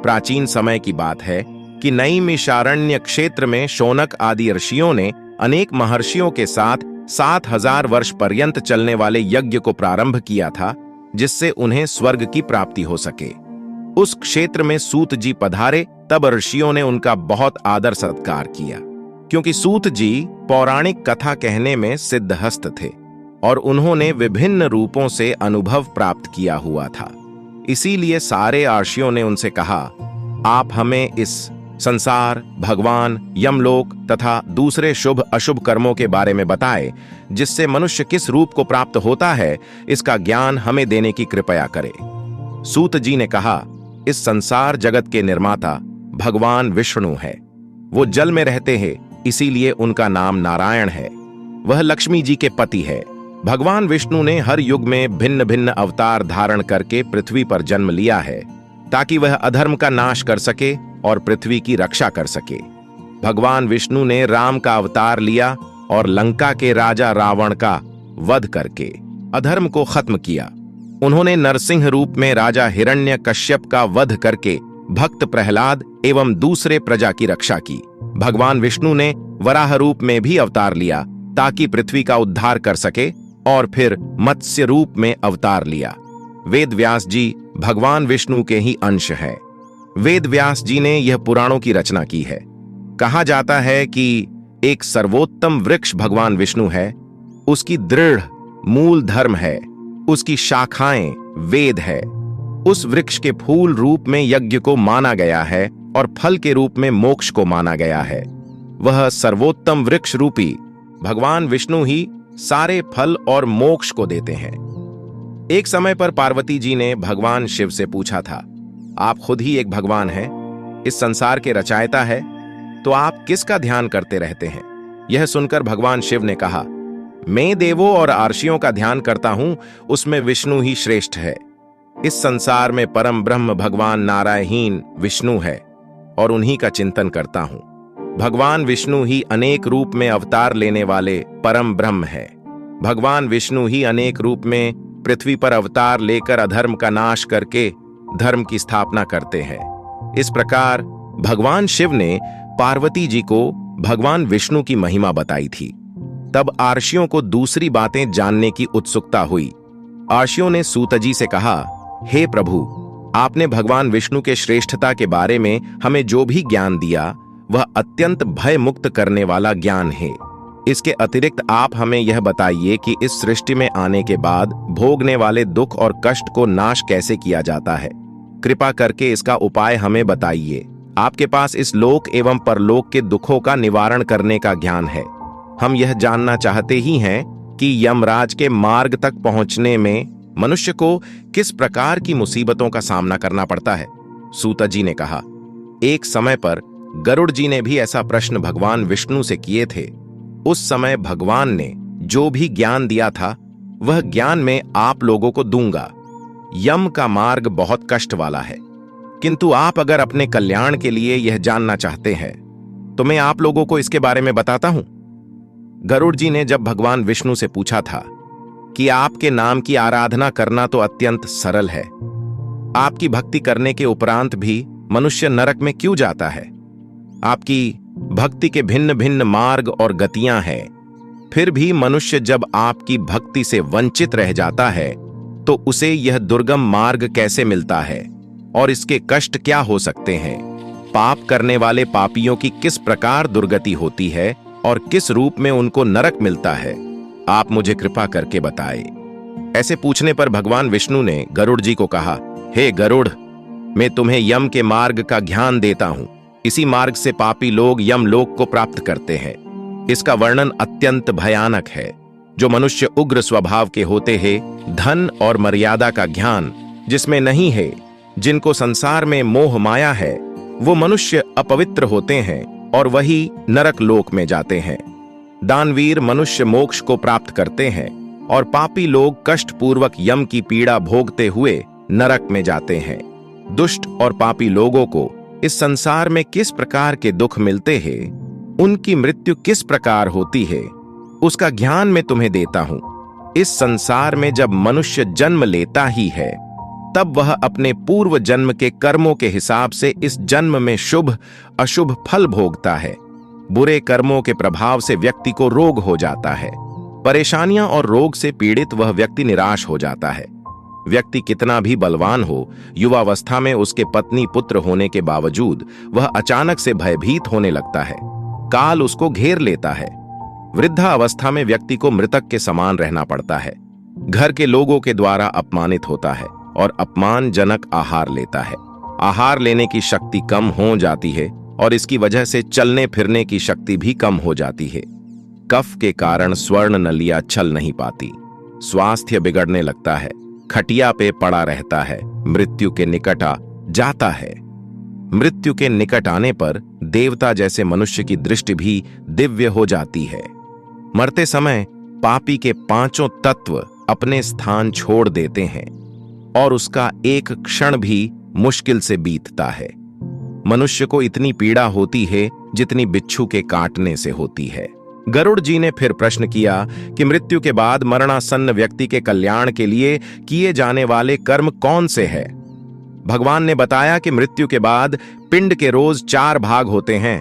प्राचीन समय की बात है कि नैमिषारण्य क्षेत्र में शौनक आदि ऋषियों ने अनेक महर्षियों के साथ 7000 वर्ष पर्यंत चलने वाले यज्ञ को प्रारंभ किया था, जिससे उन्हें स्वर्ग की प्राप्ति हो सके। उस क्षेत्र में सूत जी पधारे, तब ऋषियों ने उनका बहुत आदर सत्कार किया, क्योंकि सूत जी पौराणिक कथा कहने में सिद्धहस्त थे और उन्होंने विभिन्न रूपों से अनुभव प्राप्त किया हुआ था। इसीलिए सारे ऋषियों ने उनसे कहा, आप हमें इस संसार, भगवान, यमलोक तथा दूसरे शुभ अशुभ कर्मों के बारे में बताए, जिससे मनुष्य किस रूप को प्राप्त होता है, इसका ज्ञान हमें देने की कृपया करे। सूत जी ने कहा, इस संसार जगत के निर्माता भगवान विष्णु है। वो जल में रहते हैं, इसीलिए उनका नाम नारायण है। वह लक्ष्मी जी के पति है। भगवान विष्णु ने हर युग में भिन्न भिन्न अवतार धारण करके पृथ्वी पर जन्म लिया है, ताकि वह अधर्म का नाश कर सके और पृथ्वी की रक्षा कर सके। भगवान विष्णु ने राम का अवतार लिया और लंका के राजा रावण का वध करके अधर्म को खत्म किया। उन्होंने नरसिंह रूप में राजा हिरण्यकश्यप का वध करके भक्त प्रहलाद एवं दूसरे प्रजा की रक्षा की। भगवान विष्णु ने वराह रूप में भी अवतार लिया, ताकि पृथ्वी का उद्धार कर सके, और फिर मत्स्य रूप में अवतार लिया। वेद व्यास जी भगवान विष्णु के ही अंश हैं। वेद व्यास जी ने यह पुराणों की रचना की है। कहा जाता है कि एक सर्वोत्तम वृक्ष भगवान विष्णु है, उसकी दृढ़ मूल धर्म है, उसकी शाखाएं वेद है। उस वृक्ष के फूल रूप में यज्ञ को माना गया है और फल के रूप में मोक्ष को माना गया है। वह सर्वोत्तम वृक्ष रूपी भगवान विष्णु ही सारे फल और मोक्ष को देते हैं। एक समय पर पार्वती जी ने भगवान शिव से पूछा था, आप खुद ही एक भगवान हैं, इस संसार के रचयिता है, तो आप किसका ध्यान करते रहते हैं? यह सुनकर भगवान शिव ने कहा, मैं देवों और आर्षियों का ध्यान करता हूं, उसमें विष्णु ही श्रेष्ठ है। इस संसार में परम ब्रह्म भगवान नारायण विष्णु है और उन्हीं का चिंतन करता हूं। भगवान विष्णु ही अनेक रूप में अवतार लेने वाले परम ब्रह्म है। भगवान विष्णु ही अनेक रूप में पृथ्वी पर अवतार लेकर अधर्म का नाश करके धर्म की स्थापना करते हैं। इस प्रकार भगवान शिव ने पार्वती जी को भगवान विष्णु की महिमा बताई थी। तब आर्षियों को दूसरी बातें जानने की उत्सुकता हुई। आर्षियों ने सूत जी से कहा, हे प्रभु, आपने भगवान विष्णु के श्रेष्ठता के बारे में हमें जो भी ज्ञान दिया, वह अत्यंत भय मुक्त करने वाला ज्ञान है। इसके अतिरिक्त आप हमें यह बताइए कि इस सृष्टि में आने के बाद भोगने वाले दुख और कष्ट को नाश कैसे किया जाता है। कृपा करके इसका उपाय हमें बताइए। आपके पास इस लोक एवं परलोक के दुखों का निवारण करने का ज्ञान है। हम यह जानना चाहते ही हैं कि यमराज के मार्ग तक पहुंचने में मनुष्य को किस प्रकार की मुसीबतों का सामना करना पड़ता है। सूत जी ने कहा, एक समय पर गरुड़ जी ने भी ऐसा प्रश्न भगवान विष्णु से किए थे। उस समय भगवान ने जो भी ज्ञान दिया था, वह ज्ञान मैं आप लोगों को दूंगा। यम का मार्ग बहुत कष्ट वाला है, किंतु आप अगर अपने कल्याण के लिए यह जानना चाहते हैं, तो मैं आप लोगों को इसके बारे में बताता हूं। गरुड़ जी ने जब भगवान विष्णु से पूछा था कि आपके नाम की आराधना करना तो अत्यंत सरल है, आपकी भक्ति करने के उपरांत भी मनुष्य नरक में क्यों जाता है? आपकी भक्ति के भिन्न भिन्न मार्ग और गतियां हैं, फिर भी मनुष्य जब आपकी भक्ति से वंचित रह जाता है, तो उसे यह दुर्गम मार्ग कैसे मिलता है और इसके कष्ट क्या हो सकते हैं? पाप करने वाले पापियों की किस प्रकार दुर्गति होती है और किस रूप में उनको नरक मिलता है? आप मुझे कृपा करके बताएं। ऐसे पूछने पर भगवान विष्णु ने गरुड़ जी को कहा, हे गरुड़, मैं तुम्हें यम के मार्ग का ज्ञान देता हूं। इसी मार्ग से पापी लोग यमलोक को प्राप्त करते हैं। इसका वर्णन अत्यंत भयानक है। जो मनुष्य उग्र स्वभाव के होते हैं, धन और मर्यादा का ज्ञान जिसमें नहीं है, जिनको संसार में मोह माया है, वो मनुष्य अपवित्र होते हैं और वही नरक लोक में जाते हैं। दानवीर मनुष्य मोक्ष को प्राप्त करते हैं और पापी लोग कष्टपूर्वक यम की पीड़ा भोगते हुए नरक में जाते हैं। दुष्ट और पापी लोगों को इस संसार में किस प्रकार के दुख मिलते हैं, उनकी मृत्यु किस प्रकार होती है, उसका ज्ञान मैं तुम्हें देता हूं। इस संसार में जब मनुष्य जन्म लेता ही है, तब वह अपने पूर्व जन्म के कर्मों के हिसाब से इस जन्म में शुभ अशुभ फल भोगता है। बुरे कर्मों के प्रभाव से व्यक्ति को रोग हो जाता है। परेशानियां और रोग से पीड़ित वह व्यक्ति निराश हो जाता है। व्यक्ति कितना भी बलवान हो, युवावस्था में उसके पत्नी पुत्र होने के बावजूद वह अचानक से भयभीत होने लगता है। काल उसको घेर लेता है। वृद्धा अवस्था में व्यक्ति को मृतक के समान रहना पड़ता है। घर के लोगों के द्वारा अपमानित होता है और अपमानजनक आहार लेता है। आहार लेने की शक्ति कम हो जाती है और इसकी वजह से चलने फिरने की शक्ति भी कम हो जाती है। कफ के कारण स्वर्ण नलियां चल नहीं पाती। स्वास्थ्य बिगड़ने लगता है। खटिया पे पड़ा रहता है। मृत्यु के निकट आ जाता है। मृत्यु के निकट आने पर देवता जैसे मनुष्य की दृष्टि भी दिव्य हो जाती है। मरते समय पापी के पांचों तत्व अपने स्थान छोड़ देते हैं और उसका एक क्षण भी मुश्किल से बीतता है। मनुष्य को इतनी पीड़ा होती है जितनी बिच्छू के काटने से होती है। गरुड़ जी ने फिर प्रश्न किया कि मृत्यु के बाद मरणासन्न व्यक्ति के कल्याण के लिए किए जाने वाले कर्म कौन से हैं? भगवान ने बताया कि मृत्यु के बाद पिंड के रोज 4 भाग होते हैं।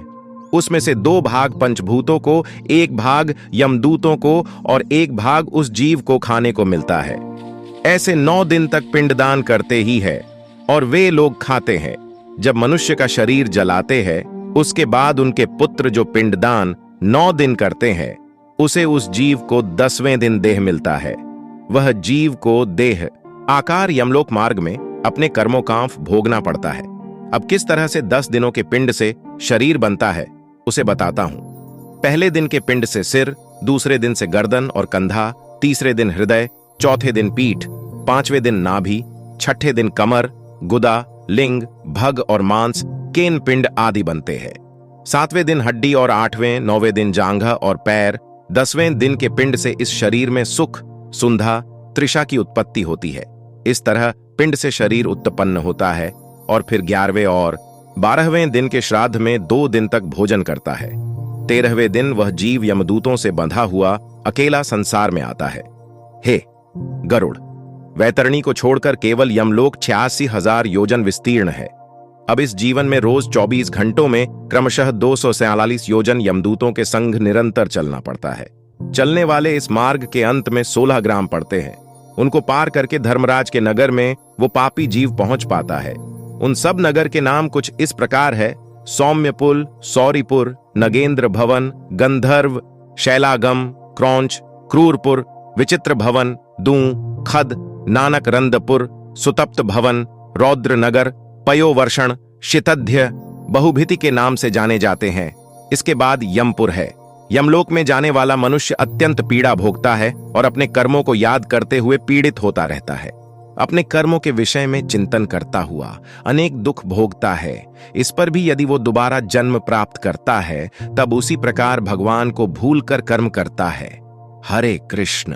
उसमें से 2 भाग पंचभूतों को, 1 भाग यमदूतों को और 1 भाग उस जीव को खाने को मिलता है। ऐसे 9 दिन तक पिंडदान करते ही है और वे लोग खाते हैं। जब मनुष्य का शरीर जलाते हैं उसके बाद उनके पुत्र जो पिंडदान 9 दिन करते हैं उसे उस जीव को 10वें दिन देह मिलता है। वह जीव को देह आकार यमलोक मार्ग में अपने कर्मोकांफ भोगना पड़ता है। अब किस तरह से 10 दिनों के पिंड से शरीर बनता है उसे बताता हूं। पहले दिन के पिंड से सिर, दूसरे दिन से गर्दन और कंधा, तीसरे दिन हृदय, चौथे दिन पीठ, 5वें दिन नाभि, छठे दिन कमर, गुदा, लिंग, भग और मांस, केन पिंड आदि बनते हैं। 7वें दिन हड्डी और 8वें 9वें दिन जांघा और पैर, 10वें दिन के पिंड से इस शरीर में सुख, सुंधा, त्रिषा की उत्पत्ति होती है। इस तरह पिंड से शरीर उत्पन्न होता है और फिर 11वें और 12वें दिन के श्राद्ध में 2 दिन तक भोजन करता है। 13वें दिन वह जीव यमदूतों से बंधा हुआ अकेला संसार में आता है। हे गरुड़, वैतरणी को छोड़कर केवल यमलोक 86,000 योजन विस्तीर्ण है। अब इस जीवन में रोज 24 घंटों में क्रमशः 247 योजन यमदूतों के संग निरंतर चलना पड़ता है। चलने वाले इस मार्ग के अंत में 16 ग्राम पड़ते हैं। उनको पार करके धर्मराज के नगर में वो पापी जीव पहुंच पाता है। उन सब नगर के नाम कुछ इस प्रकार है: सौम्यपुल, सौरीपुर, नगेंद्र भवन, गंधर्व, शैलागम, क्रौंच, क्रूरपुर, विचित्र भवन, दूं, खद, नानक रंदपुर, सुतप्त भवन, रौद्र नगर, पयोवर्षण, शितध्य, बहुभिति के नाम से जाने जाते हैं। इसके बाद यमपुर है। यमलोक में जाने वाला मनुष्य अत्यंत पीड़ा भोगता है और अपने कर्मों को याद करते हुए पीड़ित होता रहता है। अपने कर्मों के विषय में चिंतन करता हुआ अनेक दुख भोगता है। इस पर भी यदि वो दोबारा जन्म प्राप्त करता है तब उसी प्रकार भगवान को भूलकर कर्म करता है। हरे कृष्ण।